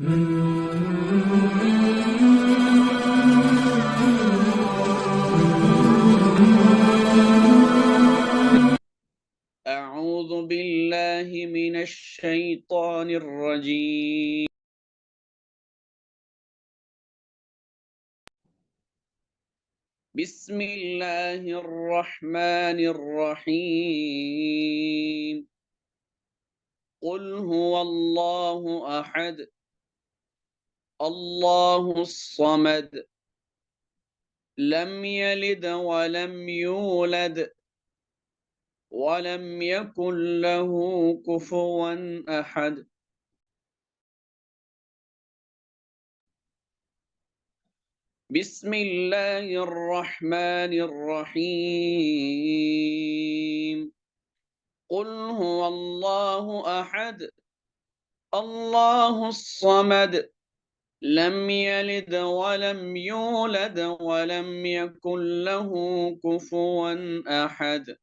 أعوذ بالله من الشيطان الرجيم. بسم الله الرحمن الرحيم. قل هو الله أحد، الله الصمد، لم يلد ولم يولد ولم يكن له كفوا أحد. بسم الله الرحمن الرحيم. قل هو الله أحد، الله الصمد، لم يلد ولم يولد ولم يكن له كفوا أحد.